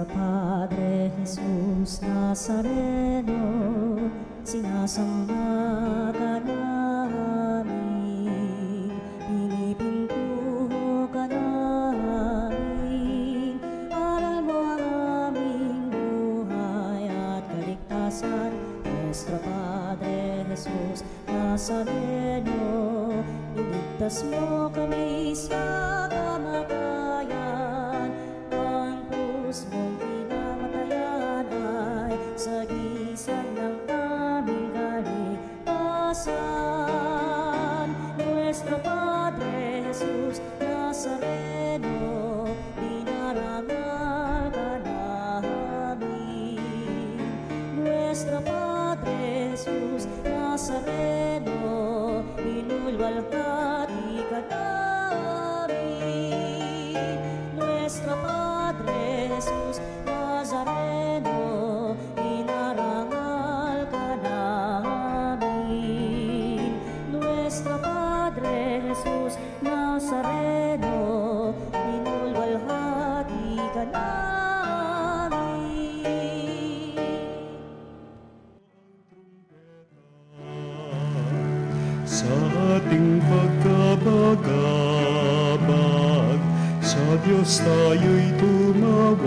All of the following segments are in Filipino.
Nuestro Padre Jesus Nazareno, sinasamba ka namin, pinipintuho ka namin, aral mo ang aming buhay at kaligtasan. Nuestro Padre Jesus Nazareno, iligtas mo kami sa kamatayan, ang krus mong pinamatayan ay sagisag ng aming kaligtasan. Nuestro Padre Jesus Nazareno, dinarangal ka namin. Nuestro Padre Jesus Nazareno, inulwalhati ka namin. Nuestro Padre Jesus Nazareno, inarangal ka namin. Nuestro Padre Jesus Nazareno, inulwalhati ka namin. Sa ating pagkabagabag, sa Diyos tayo'y tumawag.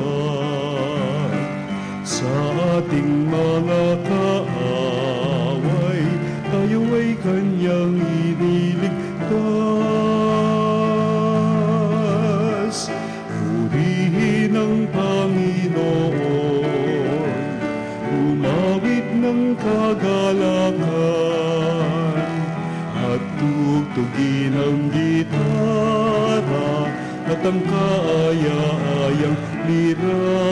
Sa ating mga kaaway, tayo ay Kanyang iniligtas. Purihin ang Panginoon, umawit ng kagalakan, at tugtugin ang gitara at ang kaaya-ayang lira.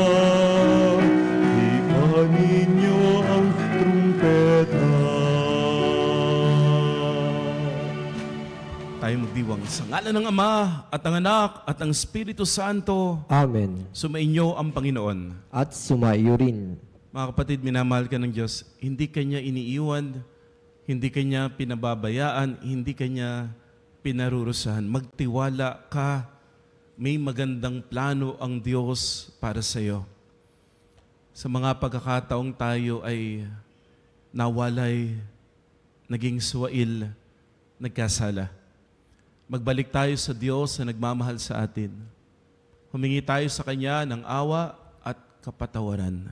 Ipan ninyo ang trumpeta. Tayo magdiwang sa ngalan ng Ama at ang Anak at ang Espiritu Santo. Amen. Sumainyo ang Panginoon. At sumaiyo rin. Mga kapatid, minamahal ka ng Diyos, hindi Kanya iniiwan, hindi Kanya pinababayaan, hindi Kanya pinarurusahan. Magtiwala ka, may magandang plano ang Diyos para sa iyo. Sa mga pagkakataong tayo ay nawalay, naging suwail, nagkasala. Magbalik tayo sa Diyos na nagmamahal sa atin. Humingi tayo sa Kanya ng awa at kapatawaran.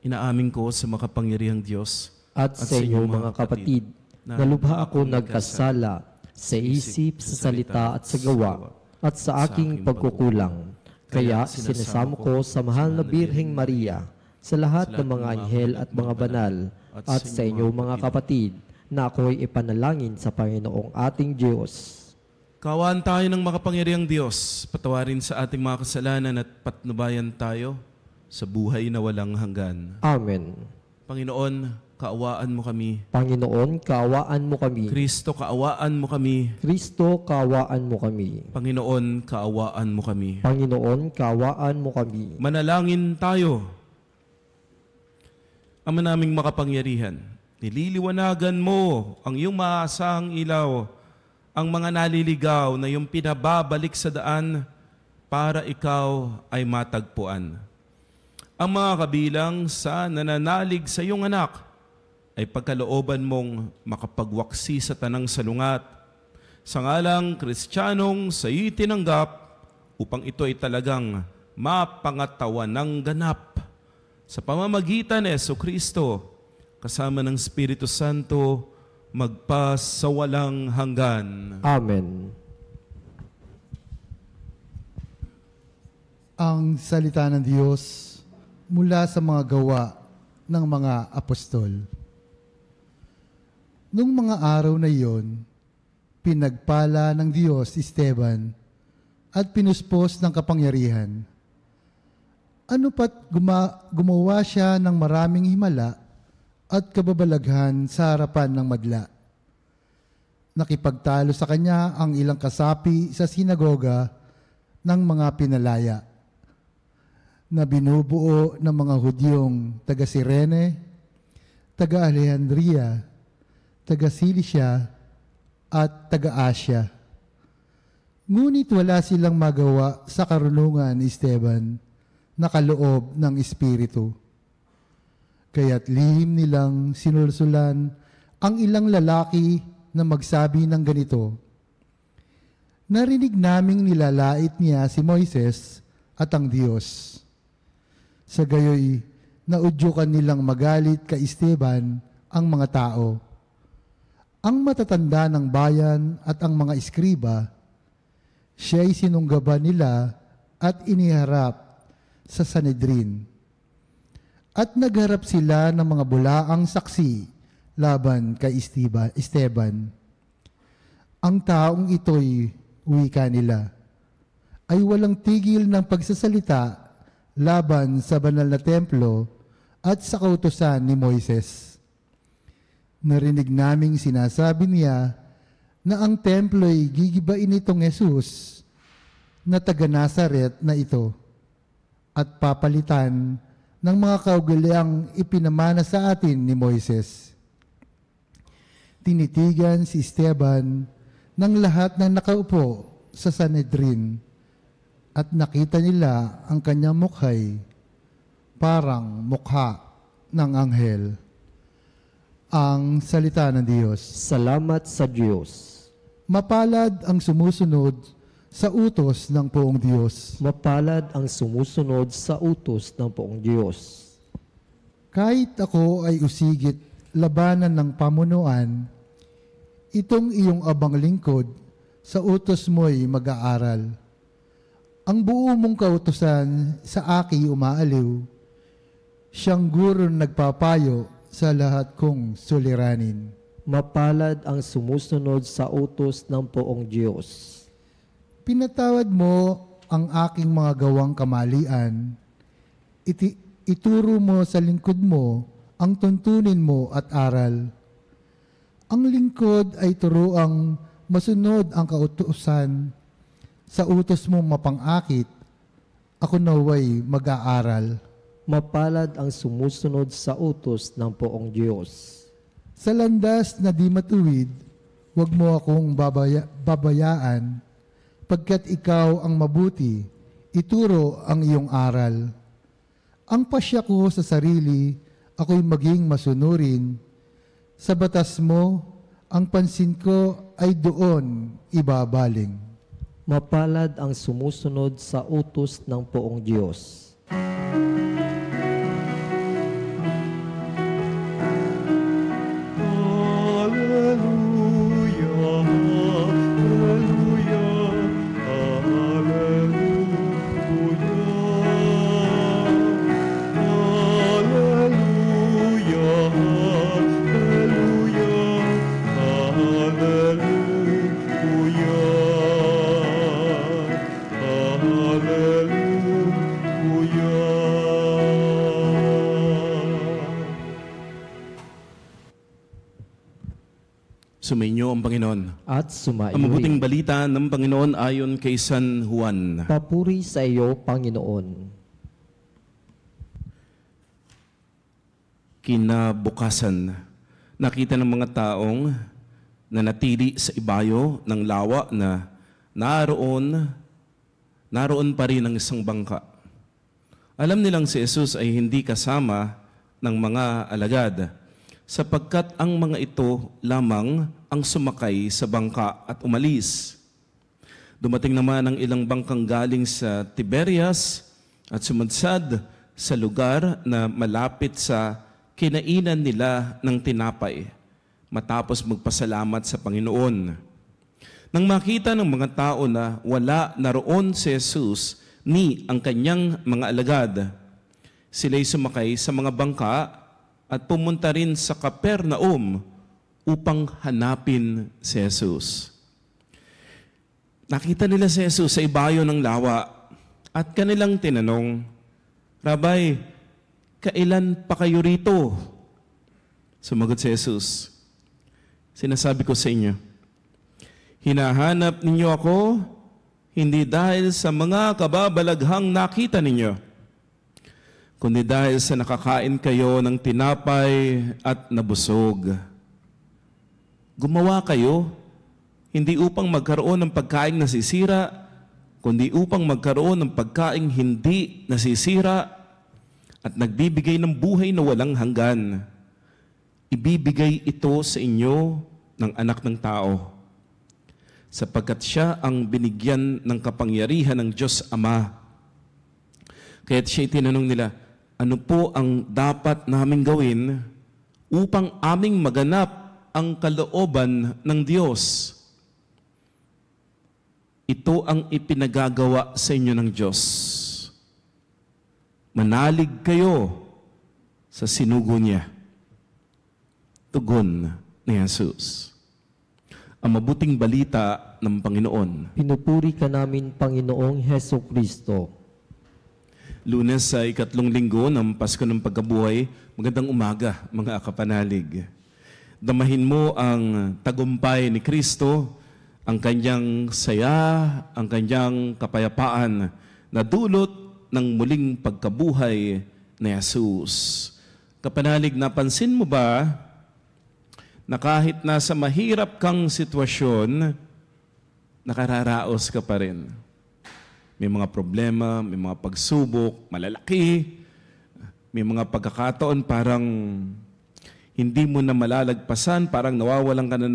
Inaamin ko sa makapangyarihang Diyos At sa inyo mga kapatid, na lubha ako nagkasala sa isip, sa salita at sa gawa, at sa aking pagkukulang. Kaya sinasamo ko sa mahal na Birheng Maria, sa lahat ng mga anghel at mga banal, at sa inyo mga kapatid, na ako'y ipanalangin sa Panginoong ating Diyos. Kaawaan tayo ng makapangyarihang Diyos, patawarin sa ating mga kasalanan at patnubayan tayo sa buhay na walang hanggan. Amen. Panginoon, kaawaan mo kami. Panginoon, kaawaan mo kami. Kristo, kaawaan mo kami. Kristo, kaawaan mo kami. Panginoon, kaawaan mo kami. Panginoon, kaawaan mo kami. Manalangin tayo. Ama naming makapangyarihan, nililiwanagan mo ang iyong maasahang ilaw, ang mga naliligaw na iyong pinababalik sa daan para ikaw ay matagpuan. Ang mga kabilang sa nananalig sa iyong anak ay pagkalooban mong makapagwaksi sa tanang salungat, sa ngalang Kristiyanong sa iyo tinanggap, upang ito ay talagang mapangatawan ng ganap. Sa pamamagitan ni Jesucristo, kasama ng Espiritu Santo, magpas sa walang hanggan. Amen. Ang salita ng Diyos mula sa mga gawa ng mga apostol. Nung mga araw na iyon, pinagpala ng Diyos si Esteban at pinuspos ng kapangyarihan. Ano pat gumawa siya ng maraming himala at kababalaghan sa harapan ng madla. Nakipagtalo sa kanya ang ilang kasapi sa sinagoga ng mga pinalaya na binubuo ng mga Hudyong taga Cirene, taga Alejandria, taga Cilicia at taga Asia. Ngunit wala silang magawa sa karunungan ni Esteban na kaloob ng Espiritu. Kaya't lihim nilang sinulsulan ang ilang lalaki na magsabi ng ganito, "Narinig naming nilalait niya si Moises at ang Diyos." Sa gayoy, naudyukan nilang magalit kay Esteban ang mga tao. Ang matatanda ng bayan at ang mga eskriba, siya'y sinunggaban nila at iniharap sa Sanhedrin. At nagharap sila ng mga bulaang saksi laban kay Esteban. Ang taong ito'y, wika nila, ay walang tigil ng pagsasalita laban sa banal na templo at sa kautusan ni Moises. Narinig naming sinasabi niya na ang templo'y gigibain nitong Jesus na taga Nazaret na ito at papalitan ng mga kaugaliang ipinamana sa atin ni Moises. Tinitigan si Esteban ng lahat ng nakaupo sa Sanhedrin at nakita nila ang kanyang mukhay parang mukha ng anghel. Ang salita ng Diyos. Salamat sa Diyos. Mapalad ang sumusunod sa utos ng poong Diyos. Mapalad ang sumusunod sa utos ng poong Diyos. Kahit ako ay usigit labanan ng pamunuan, itong iyong abang lingkod sa utos mo'y mag-aaral. Ang buo mong kautusan sa aki umaaliw, siyang guro nagpapayo sa lahat kong suliranin. Mapalad ang sumusunod sa utos ng poong Diyos. Pinatawad mo ang aking mga gawang kamalian. Ituro mo sa lingkod mo ang tuntunin mo at aral. Ang lingkod ay turuang masunod ang kautusan. Sa utos mong mapang-akit, ako naway mag-aaral. Mapalad ang sumusunod sa utos ng poong Diyos. Sa landas na di matuwid, huwag mo akong babayaan, pagkat ikaw ang mabuti, ituro ang iyong aral. Ang pasya ko sa sarili, ako'y maging masunurin. Sa batas mo, ang pansin ko ay doon ibabaling. Mapalad ang sumusunod sa utos ng poong Diyos. Sumainyo ang Panginoon. At sumaiyo. Ang mabuting balita ng Panginoon ayon kay San Juan. Papuri sa iyo, Panginoon. Kinabukasan, nakita ng mga taong nanatili sa ibayo ng lawa na naroon pa rin ang isang bangka. Alam nilang si Jesus ay hindi kasama ng mga alagad, sapagkat ang mga ito lamang ang sumakay sa bangka at umalis. Dumating naman ang ilang bangkang galing sa Tiberias at sumadsad sa lugar na malapit sa kinainan nila ng tinapay, matapos magpasalamat sa Panginoon. Nang makita ng mga tao na wala naroon si Jesus ni ang kanyang mga alagad, sila'y sumakay sa mga bangka at pumunta rin sa Capernaum upang hanapin si Jesus. Nakita nila si Jesus sa ibayo ng lawa at kanilang tinanong, "Rabay, kailan pa kayo rito?" Sumagot si Jesus, "Sinasabi ko sa inyo, hinahanap ninyo ako hindi dahil sa mga kababalaghang nakita ninyo, kundi dahil sa nakakain kayo ng tinapay at nabusog. Gumawa kayo, Hindi upang magkaroon ng pagkaing nasisira, kundi upang magkaroon ng pagkaing hindi nasisira at nagbibigay ng buhay na walang hanggan. Ibibigay ito sa inyo ng Anak ng Tao, sapagkat siya ang binigyan ng kapangyarihan ng Diyos Ama. Kaya't siya tinanong nila, ano po ang dapat naming gawin upang aming maganap ang kalooban ng Diyos? Ito ang ipinagagawa sa inyo ng Diyos. Manalig kayo sa sinugo niya. Tugon ni Jesus. Ang mabuting balita ng Panginoon. Pinupuri ka namin, Panginoong Heso Kristo. Lunes sa 3 linggo ng Pasko ng Pagkabuhay, magandang umaga mga kapanalig. Damahin mo ang tagumpay ni Kristo, ang kanyang saya, ang kanyang kapayapaan na dulot ng muling pagkabuhay ni Jesus. Kapanalig, napansin mo ba na kahit nasa mahirap kang sitwasyon, nakararaos ka pa rin? May mga problema, may mga pagsubok, malalaki. May mga pagkakataon parang hindi mo na malalagpasan, parang nawawalan ka na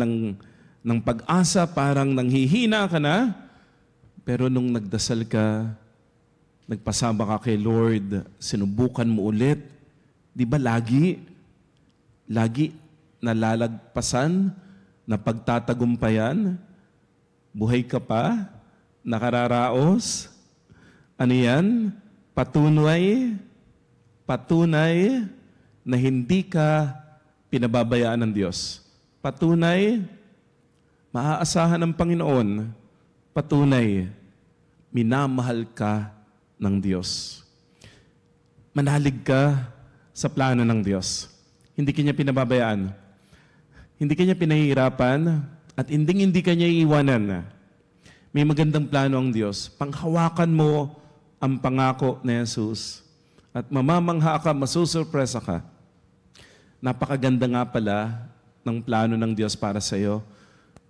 ng pag-asa, parang nanghihina ka na. Pero nung nagdasal ka, nagpasama ka kay Lord, sinubukan mo ulit, di ba lagi nalalagpasan, na pagtatagumpayan, buhay ka pa, nakararaos. Ano yan? Patunay na hindi ka pinababayaan ng Diyos. Patunay, maaasahan ng Panginoon. Patunay, minamahal ka ng Diyos. Manalig ka sa plano ng Diyos. Hindi ka niya pinababayaan. Hindi ka niya pinahihirapan at hindi ka niya iiwanan. May magandang plano ang Diyos. Panghawakan mo ang pangako ni Jesus at mamamangha ka, masusurpresa ka. Napakaganda nga pala ng plano ng Diyos para sa iyo.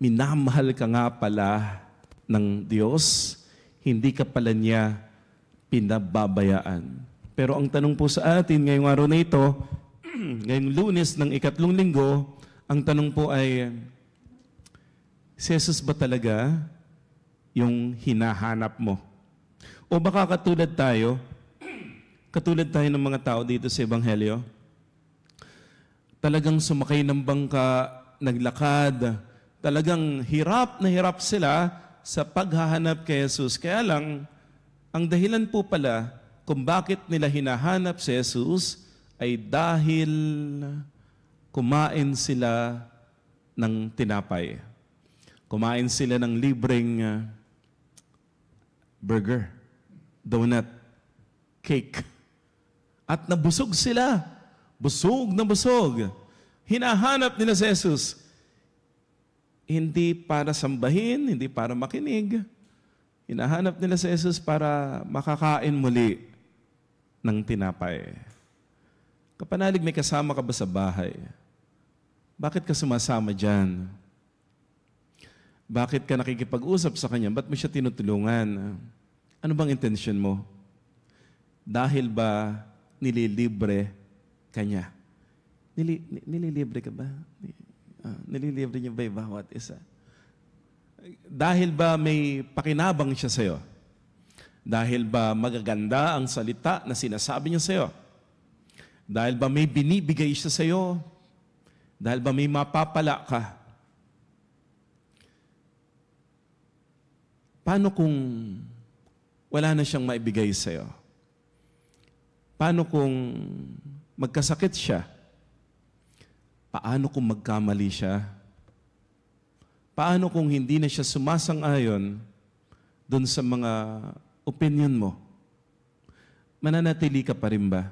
Minamahal ka nga pala ng Diyos, hindi ka pala niya pinababayaan. Pero ang tanong po sa atin ngayong araw na ito, ngayong Lunes ng 3 linggo, ang tanong po ay, si Jesus ba talaga yung hinahanap mo? O baka katulad tayo ng mga tao dito sa Ebanghelyo, talagang sumakay ng bangka, naglakad, talagang hirap na hirap sila sa paghahanap kay Jesus. Kaya lang, ang dahilan po pala kung bakit nila hinahanap si Jesus ay dahil kumain sila ng tinapay. Kumain sila ng libreng burger, donut, cake. At nabusog sila. Busog na busog. Hinahanap nila si Jesus. Hindi para sambahin, hindi para makinig. Hinahanap nila si Jesus para makakain muli ng tinapay. Kapanalig, may kasama ka ba sa bahay? Bakit ka sumasama dyan? Bakit ka nakikipag-usap sa kanya? Ba't mo siya tinutulungan? Ano bang intention mo? Dahil ba nililibre ka niya? Nililibre ka ba? Nililibre niya ba yung bawat isa? Dahil ba may pakinabang siya sa'yo? Dahil ba magaganda ang salita na sinasabi niya sa'yo? Dahil ba may binibigay siya sa'yo? Dahil ba may mapapala ka? Paano kung wala na siyang maibigay sa'yo? Paano kung magkasakit siya? Paano kung magkamali siya? Paano kung hindi na siya sumasang-ayon dun sa mga opinion mo? Mananatili ka pa rin ba?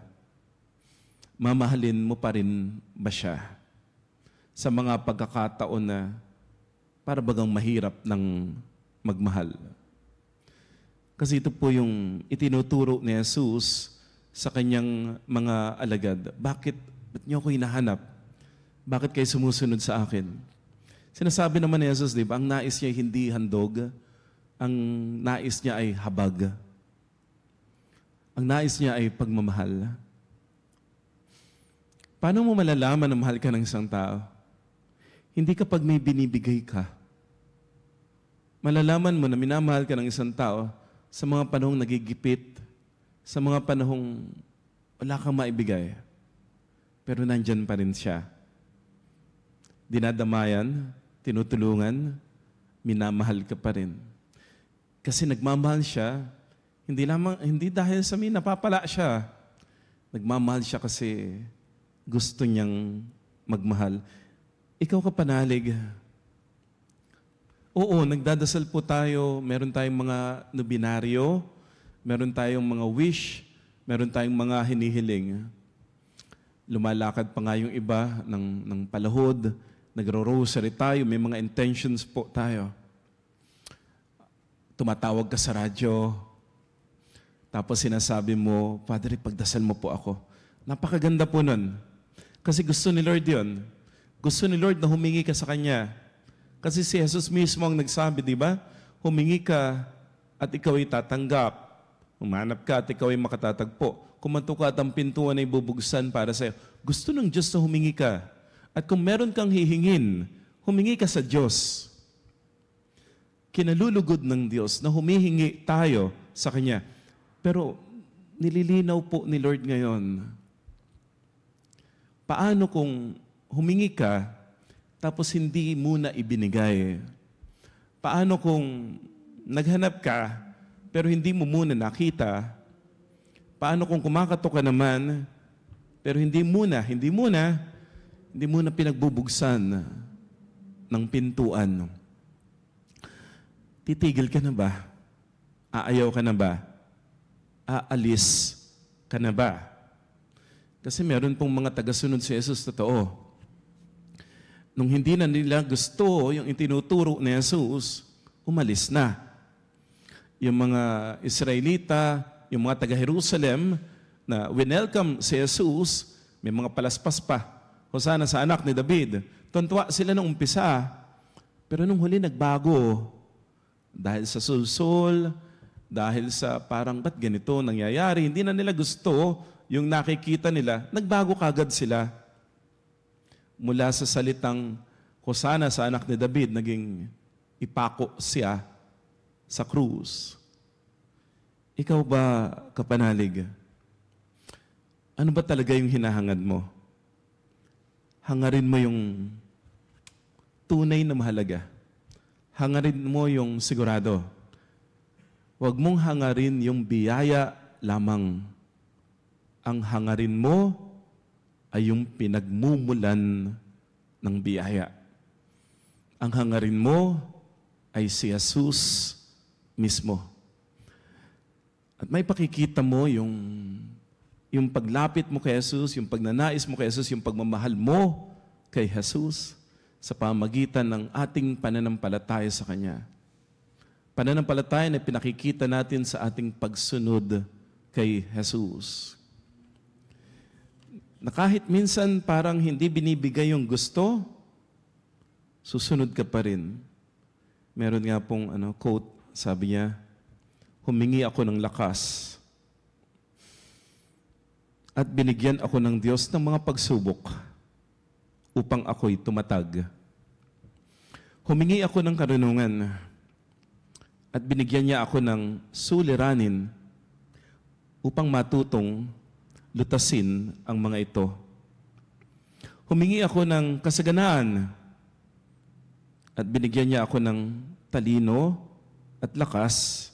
Mamahalin mo pa rin ba siya? Sa mga pagkakataon na para bagang mahirap ng magmahal. Kasi ito po yung itinuturo ni Jesus sa kanyang mga alagad. Ba't niyo ako hinahanap? Bakit kayo sumusunod sa akin? Sinasabi naman ni Jesus, di ba, ang nais niya ay hindi handog, ang nais niya ay habag. Ang nais niya ay pagmamahal. Paano mo malalaman na mahal ka ng isang tao? Hindi kapag may binibigay ka. Malalaman mo na minamahal ka ng isang tao sa mga panahong nagigipit, sa mga panahong wala kang maibigay. Pero nandyan pa rin siya. Dinadamayan, tinutulungan, minamahal ka pa rin. Kasi nagmamahal siya, hindi dahil sa napapala siya. Nagmamahal siya kasi gusto niyang magmahal. Ikaw kapanalig. Oo, nagdadasal po tayo, meron tayong mga nobinaryo, meron tayong mga wish, meron tayong mga hinihiling. Lumalakad pa nga yung iba ng palahod, nagro-rosary tayo, may mga intentions po tayo. Tumatawag ka sa radyo, tapos sinasabi mo, Padre, pagdasal mo po ako. Napakaganda po nun. Kasi gusto ni Lord yun. Gusto ni Lord na humingi ka sa Kanya. Kasi si Jesus mismo ang nagsabi, di ba? Humingi ka at ikaw ay tatanggap. Humanap ka at ikaw ay makatatagpo. Kumanto ka at ang pintuan ay bubuksan para sa'yo. Gusto ng Diyos na humingi ka. At kung meron kang hihingin, humingi ka sa Diyos. Kinalulugod ng Diyos na humihingi tayo sa Kanya. Pero nililinaw po ni Lord ngayon, paano kung humingi ka, tapos hindi muna ibinigay? Paano kung naghanap ka, pero hindi mo muna nakita? Paano kung kumakatok ka naman, pero hindi muna pinagbubuksan ng pintuan? Titigil ka na ba? Aayaw ka na ba? Aalis ka na ba? Kasi meron pong mga tagasunod si Jesus, totoo. Nung hindi na nila gusto yung itinuturo ni Jesus, umalis na. Yung mga Israelita, yung mga taga-Jerusalem na winelcome si Jesus, may mga palaspas pa. Hosana sa anak ni David. Tuntua sila nung umpisa. Pero nung huli nagbago. Dahil sa sulsul, dahil sa parang ba't ganito nangyayari, hindi na nila gusto yung nakikita nila, nagbago kagad sila. Mula sa salitang Hosana sa anak ni David, naging ipako siya sa krus. Ikaw ba, kapanalig? Ano ba talaga yung hinahangad mo? Hangarin mo yung tunay na mahalaga. Hangarin mo yung sigurado. Huwag mong hangarin yung biyaya lamang. Ang hangarin mo ay yung pinagmumulan ng biyaya. Ang hangarin mo ay si Jesus mismo. At may pakikita mo yung paglapit mo kay Jesus, yung pagnanais mo kay Jesus, yung pagmamahal mo kay Jesus sa pamagitan ng ating pananampalataya sa Kanya. Pananampalataya na pinakikita natin sa ating pagsunod kay Jesus. Na kahit minsan parang hindi binibigay yung gusto, susunod ka pa rin. Meron nga pong quote, sabi niya, humingi ako ng lakas at binigyan ako ng Diyos ng mga pagsubok upang ako'y tumatag. Humingi ako ng karunungan at binigyan niya ako ng suliranin upang matutong lutasin ang mga ito. Humingi ako ng kasaganaan at binigyan niya ako ng talino at lakas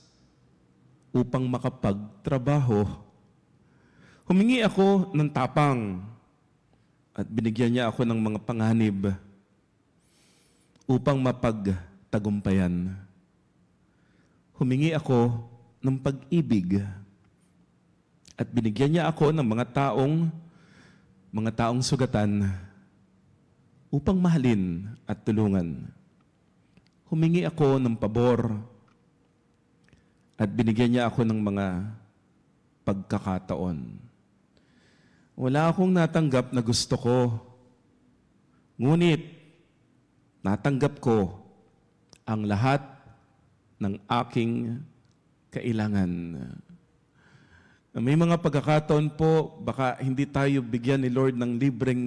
upang makapagtrabaho. Humingi ako ng tapang at binigyan niya ako ng mga panganib upang mapagtagumpayan. Humingi ako ng pag-ibig at binigyan niya ako ng mga taong sugatan upang mahalin at tulungan. Humingi ako ng pabor at binigyan niya ako ng mga pagkakataon. Wala akong natanggap na gusto ko. Ngunit, natanggap ko ang lahat ng aking kailangan. May mga pagkakataon po, baka hindi tayo bigyan ni Lord ng libreng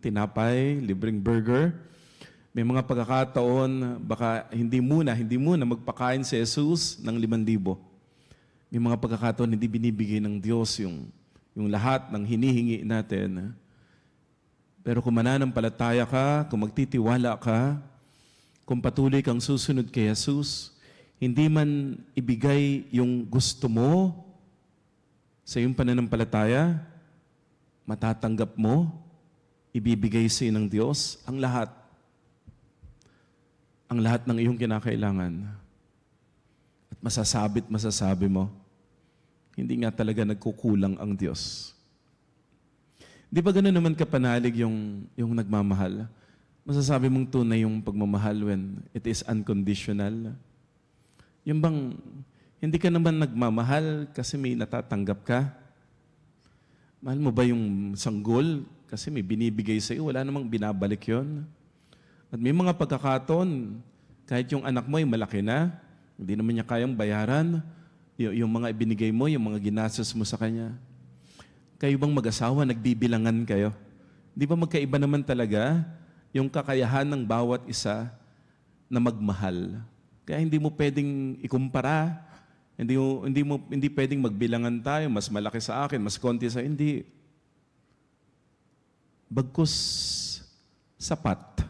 tinapay, libreng burger. May mga pagkakataon, baka hindi muna magpakain si Jesus ng 5,000. May mga pagkakataon hindi binibigay ng Diyos yung lahat ng hinihingi natin. Pero kung mananampalataya ka, kung magtitiwala ka, kung patuloy kang susunod kay Jesus, hindi man ibigay yung gusto mo sa iyong pananampalataya, matatanggap mo, ibibigay sa iyo ng Diyos ang lahat ng iyong kinakailangan. At masasabi mo, hindi nga talaga nagkukulang ang Diyos. Di ba gano'n naman kapanalig yung nagmamahal? Masasabi mong tunay yung pagmamahal when it is unconditional. Yung bang, hindi ka naman nagmamahal kasi may natatanggap ka? Mahal mo ba yung sanggol kasi may binibigay sa iyo? Wala namang binabalik yon. At may mga pagkakataon, kahit yung anak mo ay malaki na, hindi naman niya kayang bayaran, yung mga ibinigay mo, yung mga ginastos mo sa kanya. Kayo bang mag-asawa, nagbibilangan kayo? Di ba magkaiba naman talaga yung kakayahan ng bawat isa na magmahal? Kaya hindi mo pwedeng ikumpara. Hindi pwedeng magbilangan tayo, mas malaki sa akin, mas konti sa hindi. Bagkus sapat.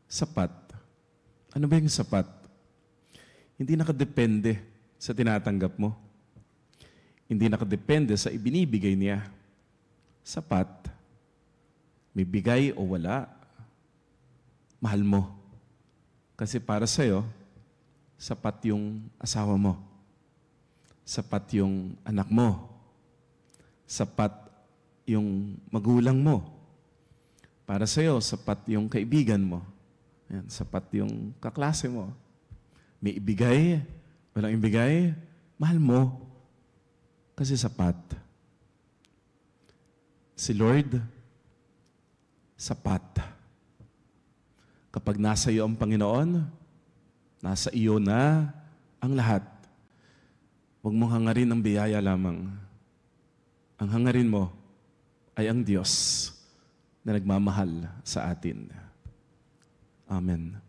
Sapat. Ano ba yung sapat? Hindi nakadepende sa tinatanggap mo. Hindi nakadepende sa ibinibigay niya. Sapat. May bigay o wala. Mahal mo. Kasi para sa'yo, sapat yung asawa mo. Sapat yung anak mo. Sapat yung magulang mo. Para sa'yo, sapat yung kaibigan mo. Yan, sapat yung kaklase mo. May ibigay, walang ibigay, mahal mo. Kasi sapat. Si Lord, sapat. Kapag nasa iyo ang Panginoon, nasa iyo na ang lahat. Huwag mong hangarin ang biyaya lamang. Ang hangarin mo ay ang Diyos na nagmamahal sa atin. Amen.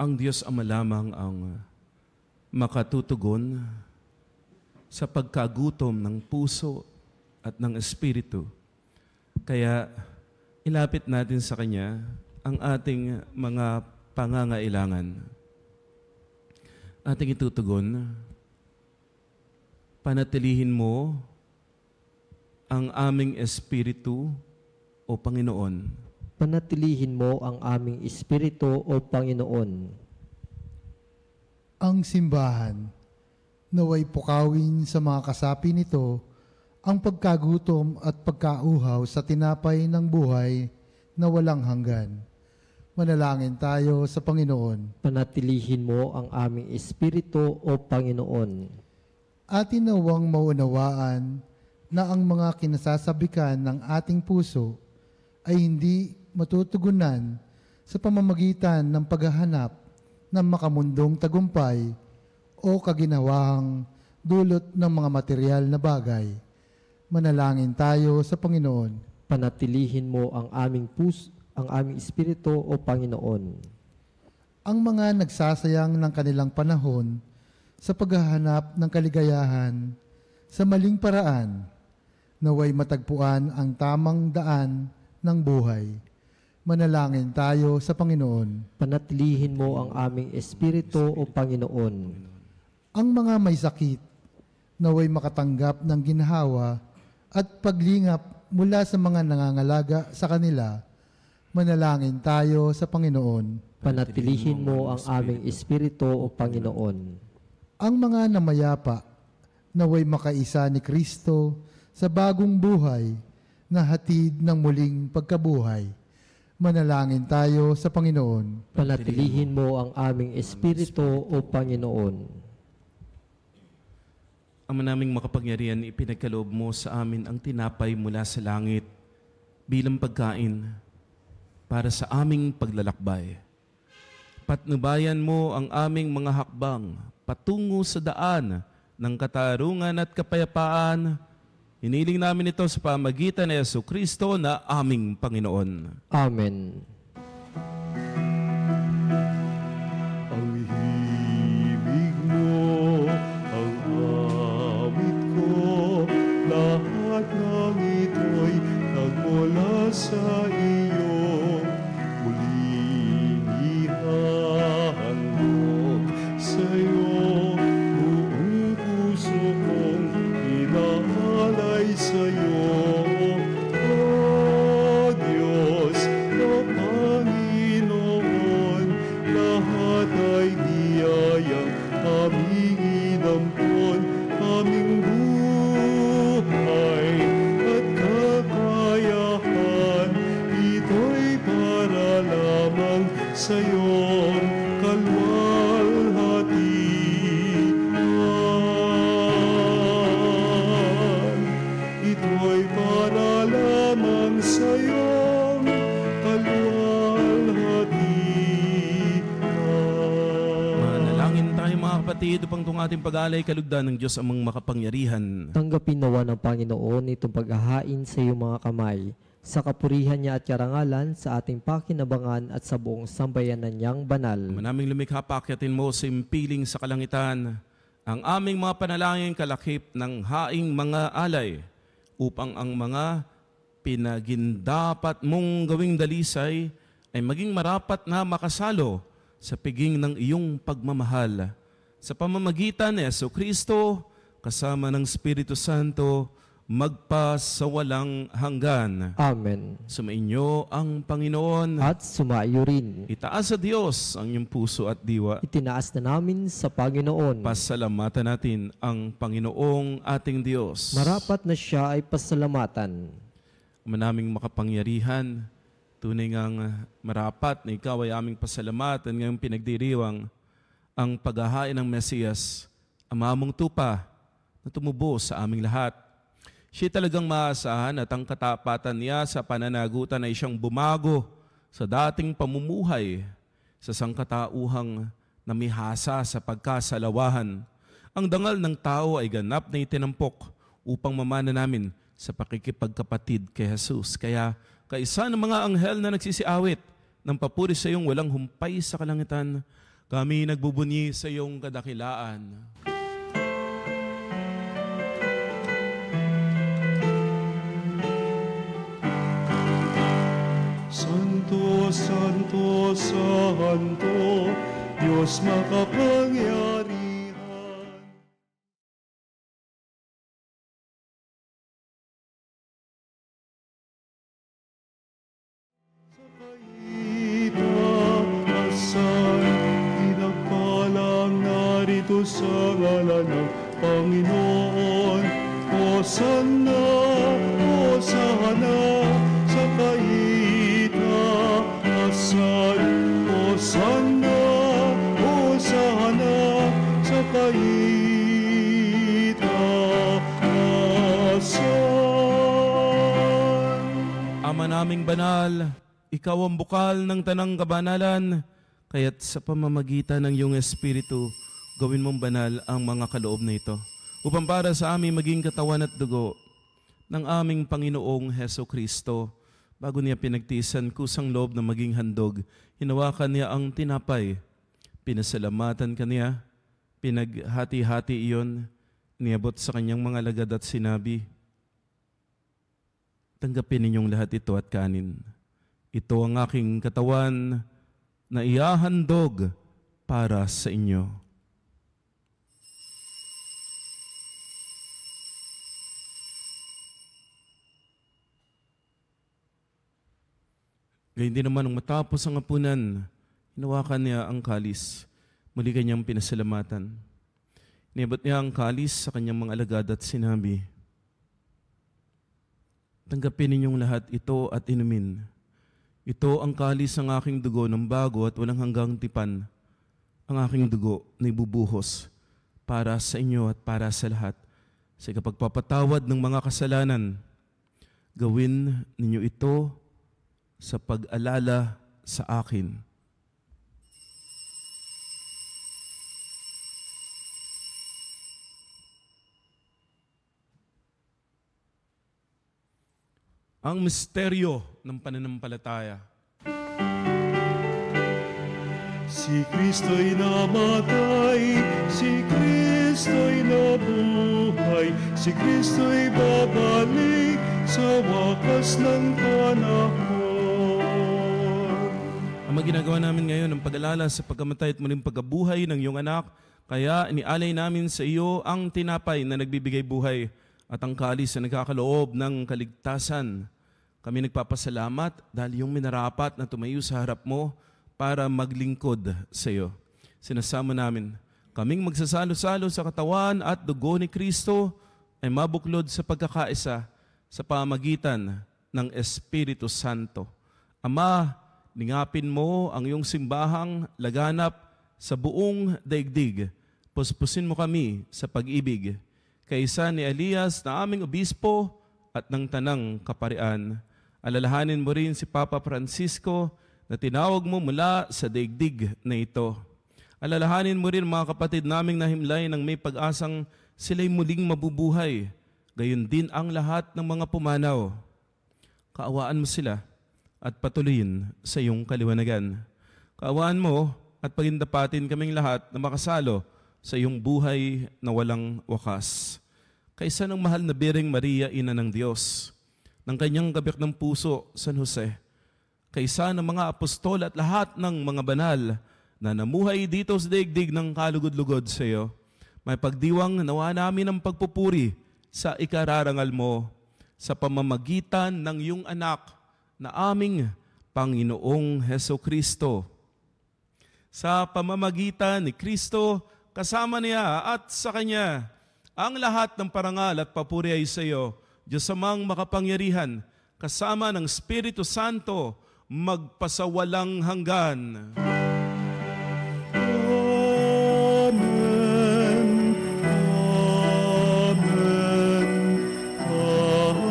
Ang Diyos Ama lamang ang makatutugon sa pagkagutom ng puso at ng espiritu. Kaya ilapit natin sa Kanya ang ating mga pangangailangan. Ating itutugon, panatilihin mo ang aming espiritu o Panginoon. Panatilihin mo ang aming espiritu o Panginoon. Ang simbahan, naway pukawin sa mga kasapi nito ang pagkagutom at pagkauhaw sa tinapay ng buhay na walang hanggan. Manalangin tayo sa Panginoon. Panatilihin mo ang aming espiritu o Panginoon. Atin nawang maunawaan na ang mga kinasasabikan ng ating puso ay hindi matutugunan sa pamamagitan ng paghahanap ng makamundong tagumpay o kaginhawahang dulot ng mga material na bagay. Manalangin tayo sa Panginoon. Panatilihin mo ang aming ang aming espiritu o Panginoon. Ang mga nagsasayang ng kanilang panahon sa paghahanap ng kaligayahan sa maling paraan, naway matagpuan ang tamang daan ng buhay. Manalangin tayo sa Panginoon. Panatilihin mo ang aming espiritu o Panginoon. Ang mga may sakit, naway makatanggap ng ginhawa at paglingap mula sa mga nangangalaga sa kanila, Manalangin tayo sa Panginoon. Panatilihin mo ang aming espiritu, O Panginoon. Ang mga namayapa naway makaisa ni Kristo sa bagong buhay na hatid ng muling pagkabuhay. Manalangin tayo sa Panginoon. Panatilihin mo ang aming espiritu, O Panginoon. Ama naming makapangyarihan, ipinagkaloob mo sa amin ang tinapay mula sa langit bilang pagkain para sa aming paglalakbay. Patnubayan mo ang aming mga hakbang patungo sa daan ng katarungan at kapayapaan. Hiniling namin ito sa pamagitan ni Jesucristo na aming Panginoon. Amen. Ang himig mo, ang awit ko, lahat ng ito'y nagmula sa iyo. Muling ihahandog sa iyo, buong puso kong inaalay sa iyo. O Diyos na Panginoon, lahat ay biyayang aming inampon, aming buhay at kakayahan, ito'y para lamang sa iyong kalwalhatian. Ito'y para lamang sa iyong kalwalhatian. Manalangin tayo mga kapatid upang itong ating pag-alay kalugdan ng Diyos amang makapangyarihan. Tanggapin nawa ng Panginoon itong paghahain sa iyong mga kamay, sa kapurihan niya at karangalan, sa ating pakinabangan at sa buong sambayanan niyang banal. Ama naming lumikha, paakyatin mo sa impiling sa kalangitan ang aming mga panalangin kalakip ng haing mga alay upang ang mga pinagindapat mong gawing dalisay ay maging marapat na makasalo sa piging ng iyong pagmamahal. Sa pamamagitan ni Jesucristo, kasama ng Espiritu Santo, magpasawalang hanggan. Amen. Sumainyo ang Panginoon. At sumaiyo rin. Itaas sa Diyos ang iyong puso at diwa. Itinaas na namin sa Panginoon. Pasalamatan natin ang Panginoong ating Diyos. Marapat na siya ay pasalamatan. Manaming makapangyarihan, tunay ngang marapat na ikaw ay aming pasalamatan ngayong pinagdiriwang ang paghahain ng Mesiyas, amamong tupa na tumubo sa aming lahat. Siya talagang maasahan at ang katapatan niya sa pananagutan ay siyang bumago sa dating pamumuhay sa sangkatauhang namihasa sa pagkasalawahan. Ang dangal ng tao ay ganap na itinampok upang mamana namin sa pakikipagkapatid kay Jesus. Kaya kaisa ng mga anghel na nagsisiawit ng papuri sa iyong walang humpay sa kalangitan, kami nagbubunyi sa iyong kadakilaan. Santo, Santo, Santo, Diyos makapangyarihan. Sa kaitaasan, pinagpalang narito sa ngalan ng Panginoon. Hosanna, Hosanna, sa kaitaasan. Hosanna, Hosanna, sa kaitaasan. Ama naming banal, ikaw ang bukal ng tanang kabanalan, kaya't sa pamamagitan ng iyong Espiritu, gawin mong banal ang mga kaloob na ito, upang para sa amin maging katawan at dugo ng aming Panginoong Hesukristo. Bago niya pinagtiisan kusang loob na maging handog, hinawakan niya ang tinapay, pinasalamatan kaniya, pinaghati-hati iyon, niabot sa kanyang mga lagad at sinabi, tanggapin ninyong lahat ito at kanin. Ito ang aking katawan na ihahandog para sa inyo. Gayun din naman, nung matapos ang hapunan, hinawakan niya ang kalis. Muli kanyang pinasalamatan. Inabot niya ang kalis sa kanyang mga alagad at sinabi, tanggapin ninyong lahat ito at inumin. Ito ang kalis ng aking dugo ng bago at walang hanggang tipan. Ang aking dugo na ibubuhos para sa inyo at para sa lahat. Sa kapagpapatawad ng mga kasalanan, gawin ninyo ito sa pag-alala sa akin. Ang misteryo ng pananampalataya. Si Kristo'y namatay, si Kristo'y nabuhay, si Kristo'y babalik sa wakas ng panahon. Ang ginagawa namin ngayon ang pag-alala sa pagkamatay at muling pagkabuhay ng iyong anak, kaya inialay namin sa iyo ang tinapay na nagbibigay buhay at ang kalis na nagkakaloob ng kaligtasan. Kami nagpapasalamat dahil yung minarapat na tumayo sa harap mo para maglingkod sa iyo. Sinasama namin, kaming magsasalo-salo sa katawan at dugo ni Kristo ay mabuklod sa pagkakaisa sa pamagitan ng Espiritu Santo. Ama, lingapin mo ang iyong simbahang laganap sa buong daigdig. Puspusin mo kami sa pag-ibig. Kaisa ni Elias na aming obispo at ng tanang kaparian. Alalahanin mo rin si Papa Francisco na tinawag mo mula sa daigdig na ito. Alalahanin mo rin mga kapatid naming nahimlay ng may pag-asang sila'y muling mabubuhay. Gayon din ang lahat ng mga pumanaw. Kaawaan mo sila at patuloyin sa iyong kaliwanagan. Kaawaan mo at pagindapatin kaming lahat na makasalo sa iyong buhay na walang wakas. Kaisa ng mahal na Birheng Maria, Ina ng Diyos, ng kanyang gabyak ng puso, San Jose, kaisa ng mga apostol at lahat ng mga banal na namuhay dito sa daigdig ng kalugod-lugod sa iyo, may pagdiwang nawa namin ang pagpupuri sa ikararangal mo sa pamamagitan ng iyong anak na aming Panginoong Hesukristo. Sa pamamagitan ni Kristo, kasama niya at sa Kanya, ang lahat ng parangal at papuri ay sa iyo, Diyos amang makapangyarihan, kasama ng Espiritu Santo, magpasawalang hanggan. Amen. Amen. Amen.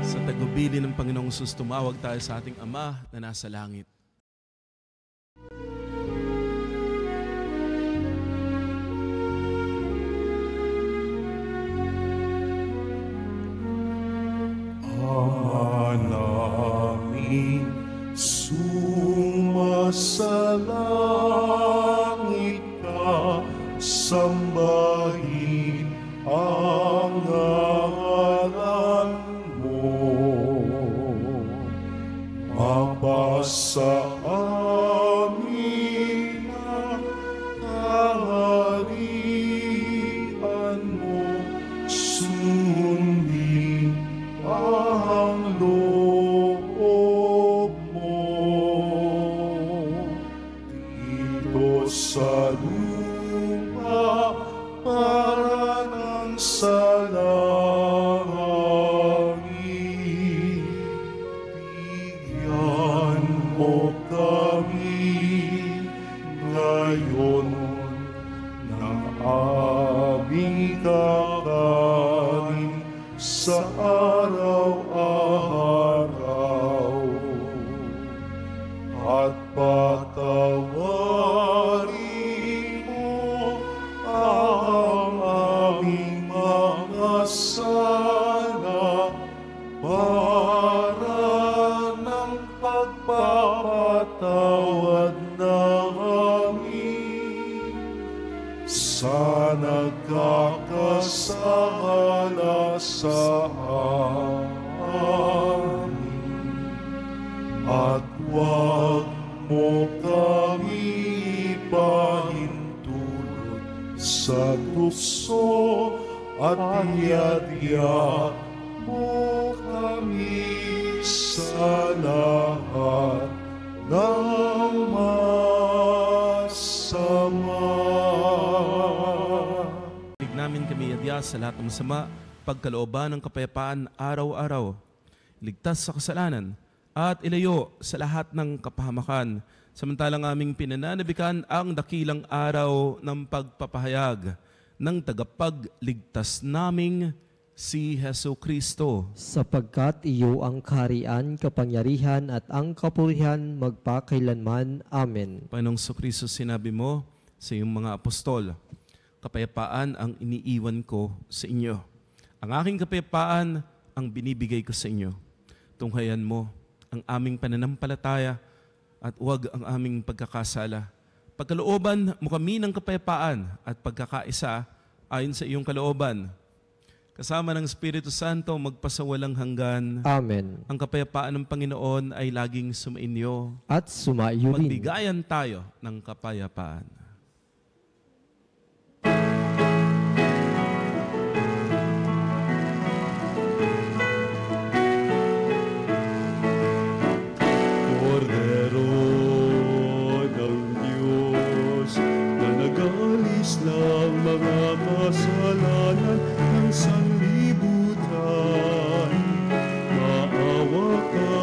Sa tagubili ng Panginoong Sus, tumawag tayo sa ating Ama na nasa langit. Ama namin, sumasalangit ka, sambahin ang ngalan mo. Mapasa amin ang kaharian mo, sundin ang loob mo dito sa lupa para ng sa langit. Bigyan mo kami ngayon ng aming kakanin sa araw-araw, at patawarin mo ang aming mga sala para ng pagpapatawad namin sa nagkakasala sa amin, at huwag mo kami pahintulot sa tukso at iadya mo kami sa lahat ng masama. Namin kami adya sa lahat ng masama, pagkalooban ng kapayapaan araw-araw. Ligtas sa kasalanan at ilayo sa lahat ng kapahamakan. Samantalang aming pinananabikan ang dakilang araw ng pagpapahayag ng tagapagligtas naming si Hesu Kristo. Sapagkat iyo ang kaharian, kapangyarihan at ang kapurihan magpakailanman. Amen. Panginoong Kristo, sinabi mo sa iyong mga apostol, kapayapaan ang iniiwan ko sa inyo. Ang aking kapayapaan ang binibigay ko sa inyo. Tunghayan mo ang aming pananampalataya at huwag ang aming pagkakasala. Pagkalooban mo kami ng kapayapaan at pagkakaisa ayon sa iyong kalooban. Kasama ng Espiritu Santo magpasawalang hanggan. Amen. Ang kapayapaan ng Panginoon ay laging sumainyo. At sumaiyo rin. Magbigayan tayo ng kapayapaan. Kordero ng Diyos na nagalis ng mga kasalanan ng sanlibutan, maawa ka.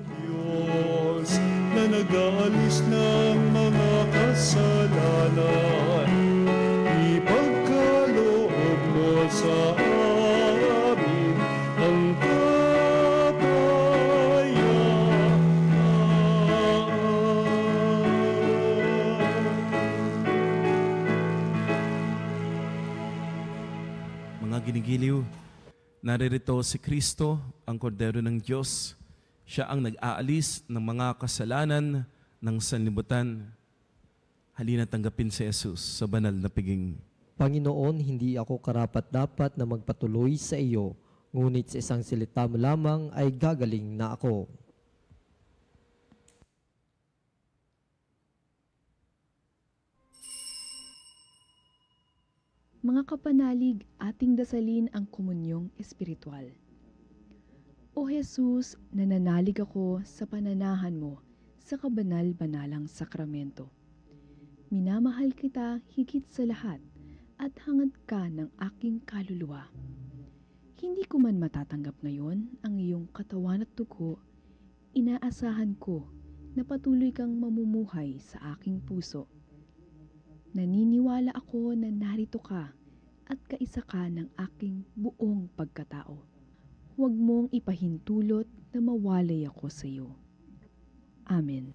Diyos na nag-aalis ng mga kasalanan, ipagkaloob mo sa amin ang kapayapaan. Mga ginigiliw, naririto si Kristo, ang Kordero ng Diyos. Siya ang nag-aalis ng mga kasalanan ng sanlibutan. Halina tanggapin si Jesus sa banal na piging. Panginoon, hindi ako karapat-dapat na magpatuloy sa iyo, ngunit sa isang salita mo lamang ay gagaling na ako. Mga kapanalig, ating dasalin ang komunyong espiritual. O Jesus, nananalig ako sa pananahan mo sa kabanal-banalang sakramento. Minamahal kita higit sa lahat at hangad ka ng aking kaluluwa. Hindi ko man matatanggap ngayon ang iyong katawan at dugo, inaasahan ko na patuloy kang mamumuhay sa aking puso. Naniniwala ako na narito ka at kaisa ka ng aking buong pagkatao. Huwag mong ipahintulot na mawalay ako sa iyo. Amen.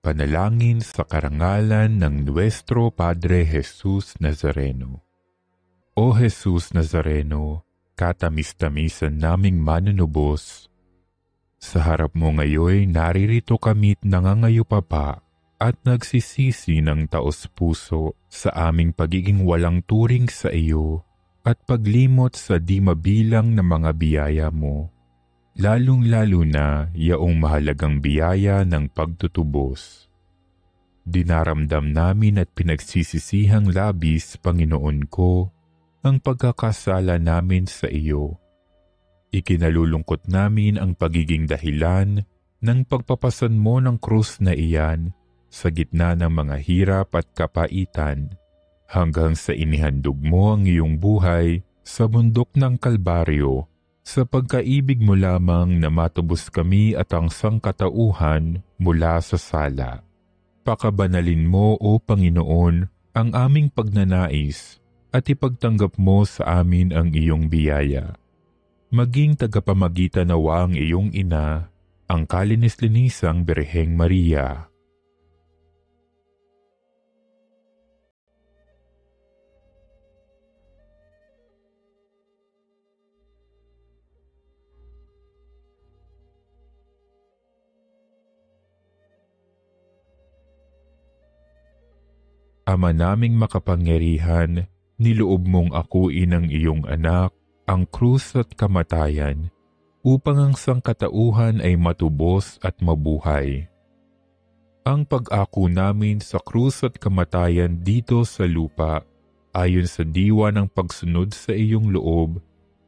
Panalangin sa karangalan ng Nuestro Padre Jesus Nazareno. O Jesus Nazareno, katamis-tamisan naming manunubos, sa harap mo ngayoy naririto kami't nangangayupapa at nagsisisi ng taos-puso sa aming pagiging walang turing sa iyo at paglimot sa di mabilang na mga biyaya mo, lalong-lalo na yaong mahalagang biyaya ng pagtutubos. Dinaramdam namin at pinagsisisihang labis, Panginoon ko, ang pagkakasala namin sa iyo. Ikinalulungkot namin ang pagiging dahilan ng pagpapasan mo ng krus na iyan sa gitna ng mga hirap at kapaitan, hanggang sa inihandog mo ang iyong buhay sa bundok ng Kalbaryo, sa pagkaibig mo lamang na matubos kami at ang sangkatauhan mula sa sala. Pakabanalin mo, O Panginoon, ang aming pagnanais at ipagtanggap mo sa amin ang iyong biyaya. Maging tagapamagitan nawa ang iyong ina, ang kalinis-linisang Birheng Maria. Ama naming makapangyarihan, niloob mong akuin ang iyong anak, ang krus at kamatayan, upang ang sangkatauhan ay matubos at mabuhay. Ang pag-ako namin sa krus at kamatayan dito sa lupa, ayon sa diwa ng pagsunod sa iyong loob,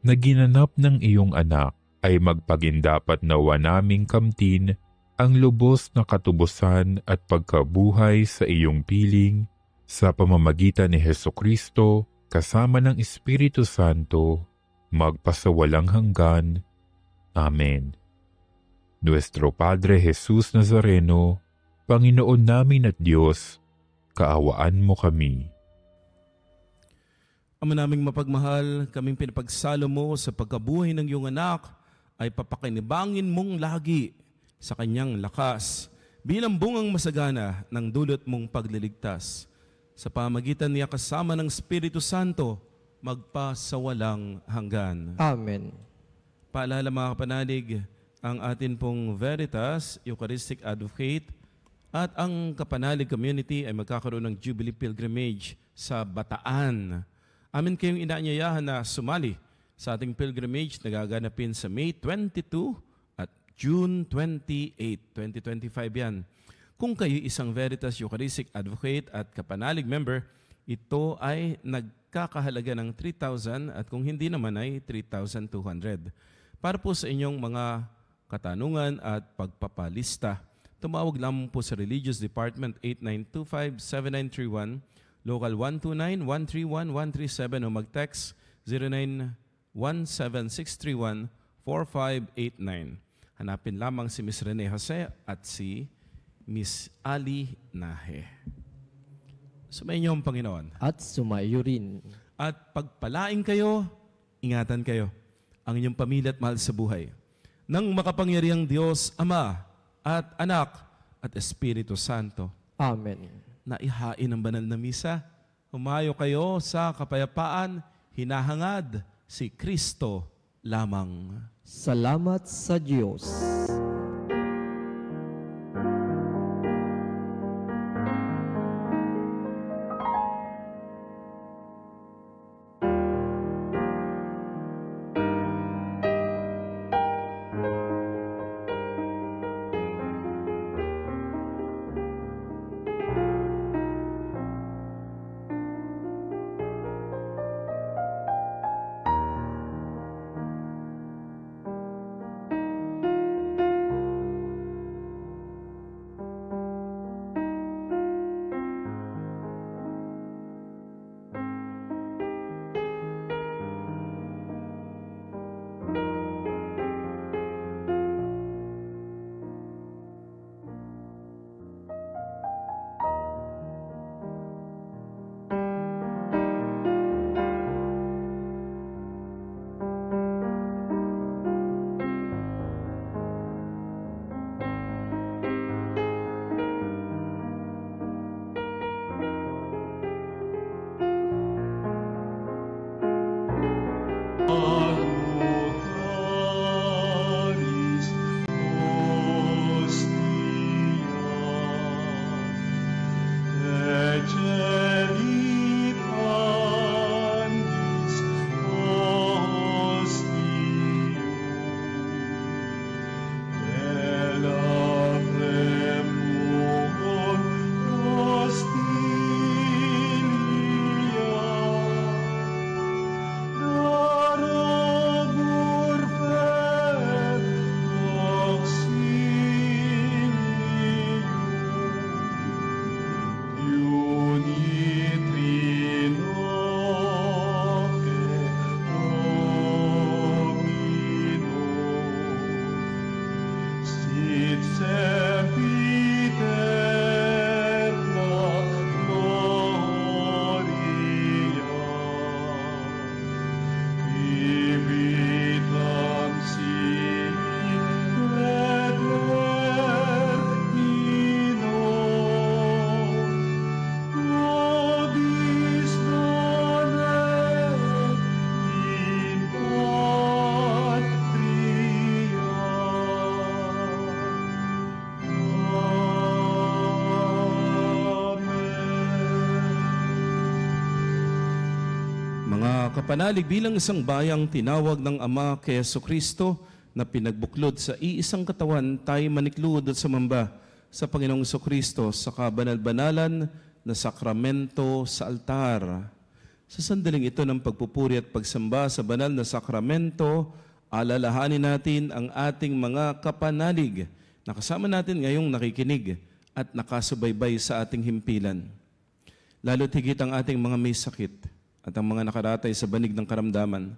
na ginanap ng iyong anak, ay magpagindapat nawa naming kamtin ang lubos na katubusan at pagkabuhay sa iyong piling, sa pamamagitan ni Hesukristo, kasama ng Espiritu Santo, magpasawalang hanggan. Amen. Nuestro Padre Jesus Nazareno, Panginoon namin at Diyos, kaawaan mo kami. Ama naming mapagmahal, kaming pinapagsalo mo sa pagkabuhay ng iyong anak ay papakinibangin mong lagi sa kanyang lakas bilang bungang masagana ng dulot mong pagliligtas. Sa pamagitan niya kasama ng Espiritu Santo, magpasawalang hanggan. Amen. Paalala mga kapanalig, ang atin pong Veritas, Eucharistic Advocate, at ang Kapanalig Community ay magkakaroon ng Jubilee Pilgrimage sa Bataan. Amin kayong inaanyayahan na sumali sa ating pilgrimage na gaganapin sa May 22 at June 28, 2025 yan. Kung kayo isang Veritas Eucharistic Advocate at Kapanalig member, ito ay nagkakahalaga ng 3,000 at kung hindi naman ay 3,200. Para po sa inyong mga katanungan at pagpapalista, tumawag lamang po sa Religious Department 8925-7931, Local 129-131-137 o mag-text 0917-631-4589. Hanapin lamang si Miss Rene Jose at si Miss Ali Nahe. Sumainyo ang Panginoon. At sumaiyo rin. At pagpalain kayo, ingatan kayo, ang inyong pamilya at mahal sa buhay, ng makapangyarihang Diyos, Ama at Anak at Espiritu Santo. Amen. Naihain ang banal na misa. Humayo kayo sa kapayapaan, hinahangad si Kristo lamang. Salamat sa Diyos. Makapanalig bilang isang bayang tinawag ng Ama kay Jesucristo na pinagbuklod sa iisang katawan, tayo maniklod at sumamba sa Panginoong Jesucristo sa kabanal-banalan na sakramento sa altar. Sa sandaling ito ng pagpupuri at pagsamba sa banal na sakramento, alalahanin natin ang ating mga kapanalig na kasama natin ngayong nakikinig at nakasubaybay sa ating himpilan. Lalo't higit ang ating mga may sakit at ang mga nakaratay sa banig ng karamdaman,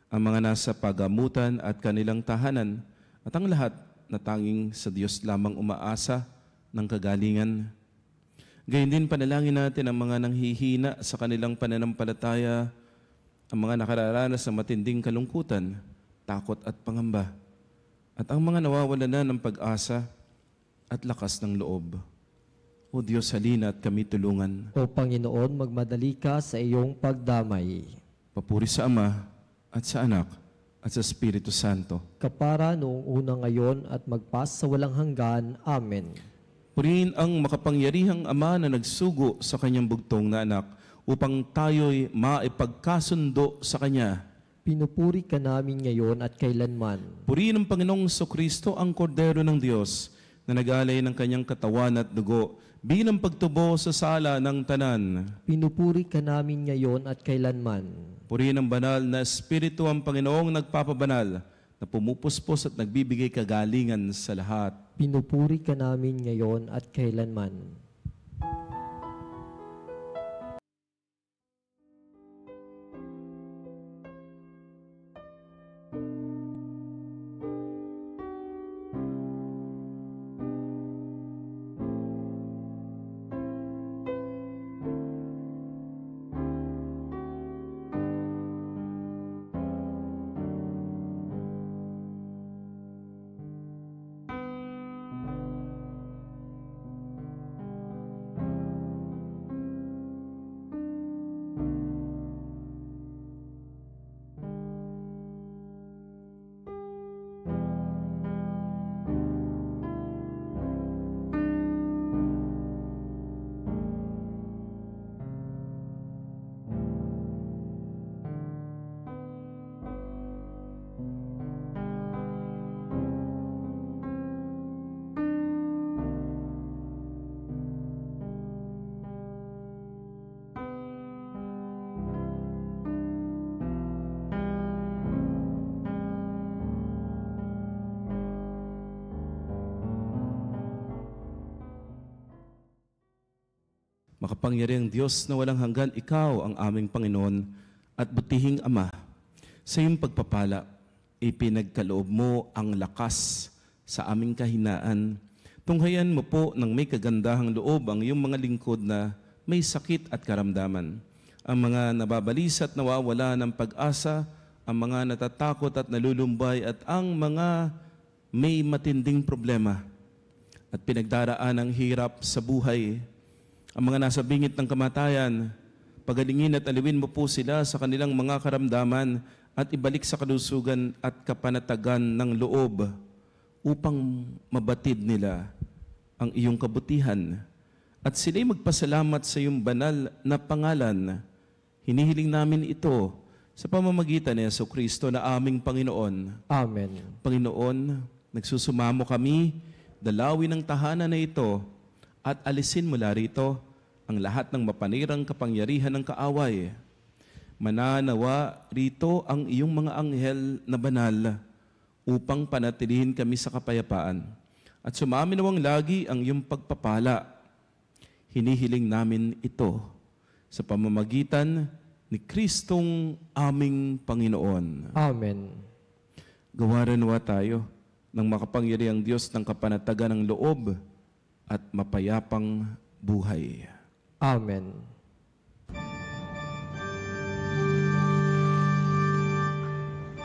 ang mga nasa pagamutan at kanilang tahanan, at ang lahat na tanging sa Diyos lamang umaasa ng kagalingan. Gayon din panalangin natin ang mga nanghihina sa kanilang pananampalataya, ang mga nakararanas ng matinding kalungkutan, takot at pangamba, at ang mga nawawala na ng pag-asa at lakas ng loob. O Diyos, halina at kami tulungan. O Panginoon, magmadali ka sa iyong pagdamay. Papuri sa Ama at sa Anak at sa Espiritu Santo. Kapara noong una ngayon at magpas sa walang hanggan. Amen. Purihin ang makapangyarihang Ama na nagsugo sa kanyang bugtong na anak upang tayo'y maipagkasundo sa Kanya. Pinupuri ka namin ngayon at kailanman. Purihin ng Panginoong Jesucristo ang Kordero ng Diyos na nag-alay ng kanyang katawan at dugo bilang pagtubo sa sala ng tanan. Pinupuri ka namin ngayon at kailanman. Purihin ang banal na Espiritu ang Panginoong nagpapabanal na pumupuspos at nagbibigay kagalingan sa lahat. Pinupuri ka namin ngayon at kailanman. Makapangyarihang Diyos na walang hanggan, Ikaw ang aming Panginoon at butihing Ama. Sa iyong pagpapala, ipinagkaloob mo ang lakas sa aming kahinaan. Tunghayan mo po ng may kagandahang loob ang iyong mga lingkod na may sakit at karamdaman. Ang mga nababalisa at nawawala ng pag-asa, ang mga natatakot at nalulumbay at ang mga may matinding problema at pinagdaraan ng hirap sa buhay. Ang mga nasa bingit ng kamatayan, pagalingin at aliwin mo po sila sa kanilang mga karamdaman at ibalik sa kalusugan at kapanatagan ng loob upang mabatid nila ang iyong kabutihan. At sila'y magpasalamat sa iyong banal na pangalan. Hinihiling namin ito sa pamamagitan ni Jesucristo na aming Panginoon. Amen. Panginoon, nagsusumamo kami, dalawin ang tahanan na ito at alisin mula rito ang lahat ng mapanirang kapangyarihan ng kaaway. Mananawa rito ang iyong mga anghel na banal upang panatilihin kami sa kapayapaan. At sumaminawang lagi ang iyong pagpapala. Hinihiling namin ito sa pamamagitan ni Kristong aming Panginoon. Amen. Gawaran nawa tayo ng makapangyarihang Diyos ng kapanatagan ng loob at mapayapang buhay. Amen.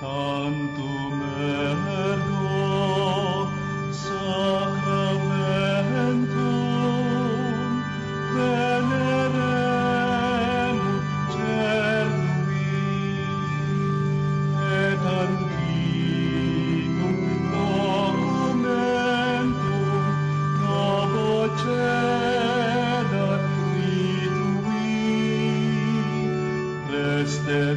Tantum ergo sacramentum venerem cernui et antiquum documentum novocedat ritui restet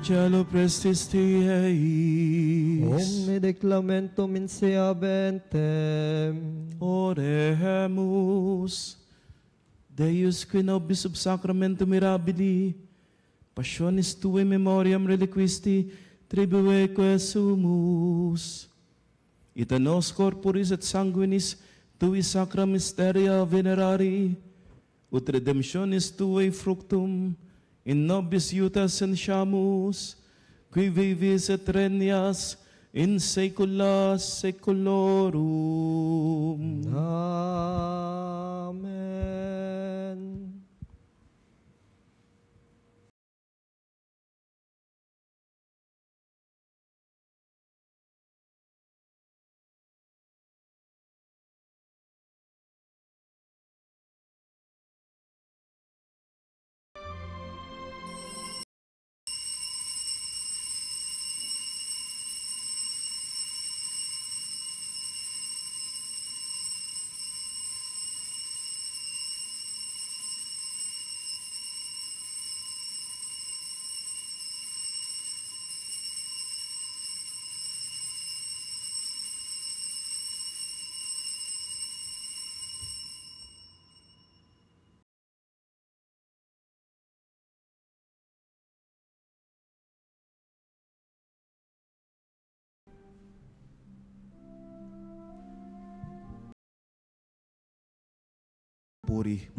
cielo prestis tieis. Omne declamentum in sea bentem. Oremus. Deus qui nobis sub sacramentum mirabili, passionis tuae memoriam reliquisti, tribueque sumus. Ita nos corporis et sanguinis tui sacra mysteria venerari, ut redemptionis tuae fructum, in nobis iutas sentiamus, qui vivis et regnias in saecula saeculorum. Amen.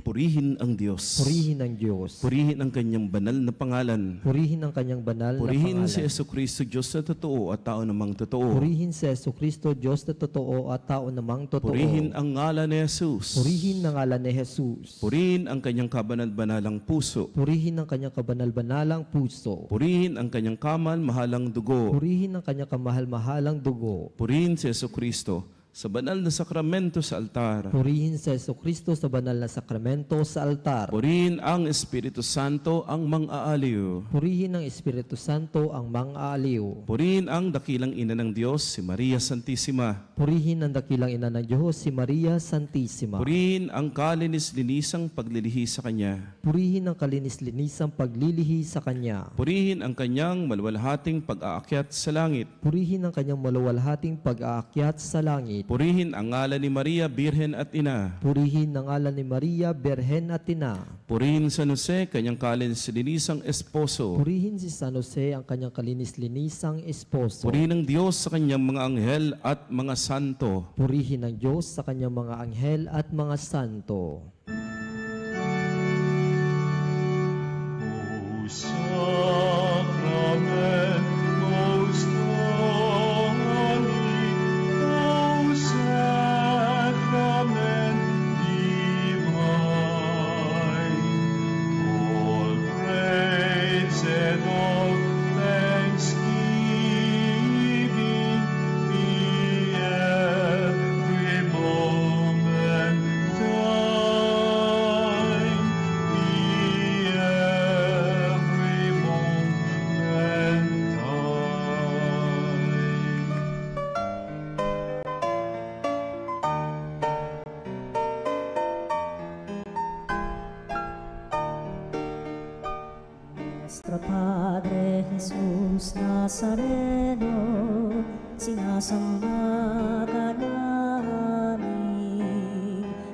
Purihin ang Diyos. Purihin ang Diyos. Purihin ang kanyang banal na pangalan. Purihin ang kanyang banal na Purihin pangalan. si Jesucristo, Diyos na totoo at tao namang totoo. Purihin si Jesucristo, Diyos na totoo at tao namang totoo. Purihin ang ngalan ni Jesus. Purihin ang ngalan ni Jesus. Purihin ang kanyang kabanal-banalang puso. Purihin ang kanyang kabanal-banalang puso. Purihin ang kanyang kamal-mahalang dugo. Purihin ang kanyang kamahal-mahalang dugo. Purihin si Jesucristo sa banal na sakramento sa altar. Purihin si Jesucristo sa banal na sakramento sa altar. Purihin ang Espiritu Santo ang mang-aaliw. Purihin ang Espiritu Santo ang mang-aaliw. Purihin ang dakilang ina ng Diyos, si Maria Santissima. Purihin ang dakilang ina ng Diyos, si Maria Santissima. Purihin ang kalinis-linisang paglilihi sa Kanya. Purihin ang kalinis-linisang paglilihi sa Kanya. Purihin ang Kanyang maluwalhating pag-aakyat sa langit. Purihin ang Kanyang maluwalhating pag-aakyat sa langit. Purihin ang ngalan ni Maria, Birhen at Ina. Purihin ang ngalan ni Maria, Birhen at Ina. Purihin San Jose, kanyang kalinis-linisang esposo. Purihin si San Jose, ang kanyang kalinis-linisang esposo. Purihin ang Diyos sa kanyang mga anghel at mga santo. Purihin ang Diyos sa kanyang mga anghel at mga santo. O Sacrament most holy, O Sacrament divine, all praise and all thanksgiving be every moment thine, be every moment thine. Nuestro Padre Jesús Nazareno, sinasamba ka namin,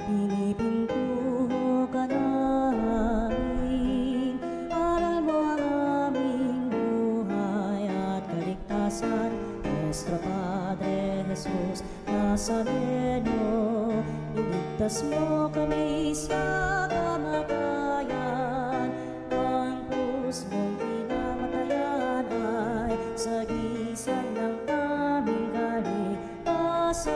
pinipintuho ka namin, aral mo ang aming buhay at kaligtasan. Nuestro Padre Jesús Nazareno, iligtas mo kami sa kamatayan. Ang krus mong pinamatayan ay sagisag ng aming kaligtasan.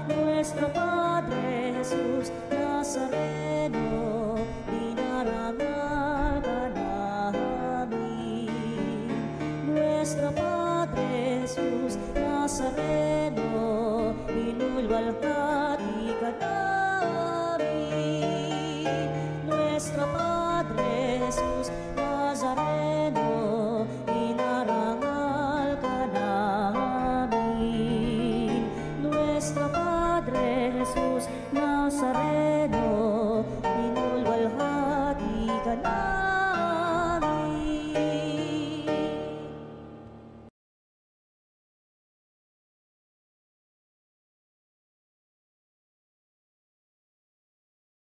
Nuestro Padre Jesus Nazareno, dinarangal ka namin. Nuestro Padre Jesus Nazareno, inulwalhati ka namin. Nuestro Padre Jesus Nazareno,